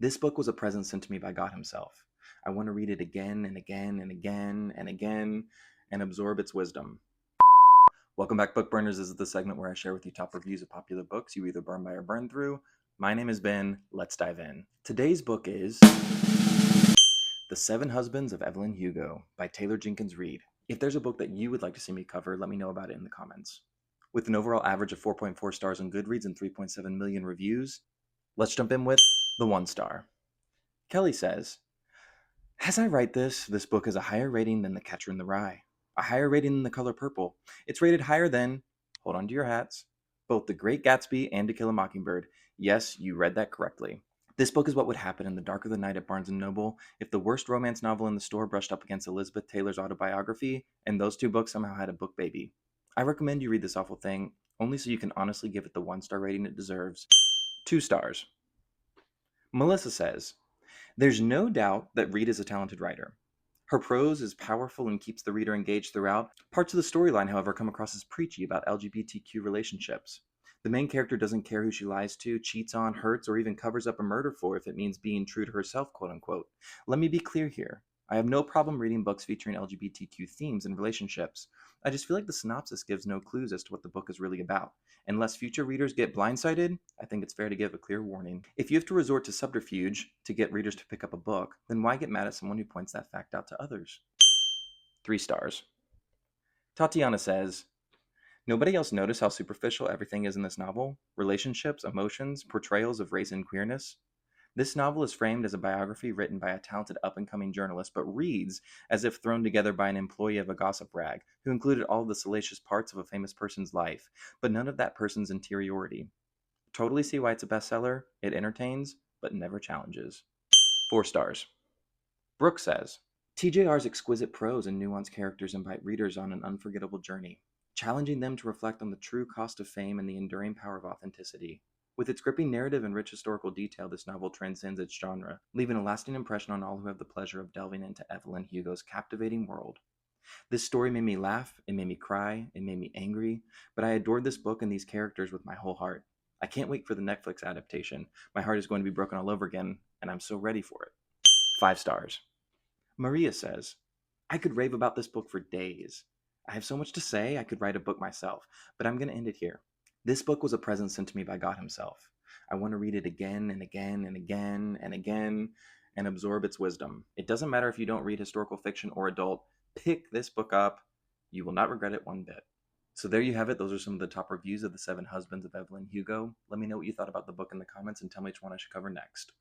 This book was a present sent to me by God Himself. I want to read it again and again and again and again and absorb its wisdom. Welcome back, Book Burners. This is the segment where I share with you top reviews of popular books you either burn by or burn through. My name is Ben. Let's dive in. Today's book is The Seven Husbands of Evelyn Hugo by Taylor Jenkins Reid. If there's a book that you would like to see me cover, let me know about it in the comments. With an overall average of 4.4 stars on Goodreads and 3.7 million reviews, let's jump in with the 1 star. Kelly says, as I write this book has a higher rating than The Catcher in the Rye, a higher rating than The Color Purple. It's rated higher than, hold on to your hats, both The Great Gatsby and To Kill a Mockingbird. Yes, you read that correctly. This book is what would happen in the dark of the night at Barnes & Noble if the worst romance novel in the store brushed up against Elizabeth Taylor's autobiography, and those two books somehow had a book baby. I recommend you read this awful thing, only so you can honestly give it the 1-star rating it deserves. 2 stars. Melissa says, there's no doubt that Reid is a talented writer. Her prose is powerful and keeps the reader engaged throughout. Parts of the storyline, however, come across as preachy about LGBTQ relationships. The main character doesn't care who she lies to, cheats on, hurts, or even covers up a murder for if it means being true to herself, quote unquote. Let me be clear here. I have no problem reading books featuring LGBTQ themes and relationships. I just feel like the synopsis gives no clues as to what the book is really about. Unless future readers get blindsided, I think it's fair to give a clear warning. If you have to resort to subterfuge to get readers to pick up a book, then why get mad at someone who points that fact out to others? 3 stars. Tatiana says, nobody else noticed how superficial everything is in this novel? Relationships, emotions, portrayals of race and queerness? This novel is framed as a biography written by a talented up-and-coming journalist, but reads as if thrown together by an employee of a gossip rag, who included all of the salacious parts of a famous person's life, but none of that person's interiority. Totally see why it's a bestseller. It entertains, but never challenges. 4 stars. Brooke says, TJR's exquisite prose and nuanced characters invite readers on an unforgettable journey, challenging them to reflect on the true cost of fame and the enduring power of authenticity. With its gripping narrative and rich historical detail, this novel transcends its genre, leaving a lasting impression on all who have the pleasure of delving into Evelyn Hugo's captivating world. This story made me laugh, it made me cry, it made me angry, but I adored this book and these characters with my whole heart. I can't wait for the Netflix adaptation. My heart is going to be broken all over again, and I'm so ready for it. 5 stars. Maria says, I could rave about this book for days. I have so much to say, I could write a book myself, but I'm going to end it here. This book was a present sent to me by God Himself. I want to read it again and again and again and again and absorb its wisdom. It doesn't matter if you don't read historical fiction or adult, pick this book up. You will not regret it one bit. So there you have it. Those are some of the top reviews of The Seven Husbands of Evelyn Hugo. Let me know what you thought about the book in the comments and tell me which one I should cover next.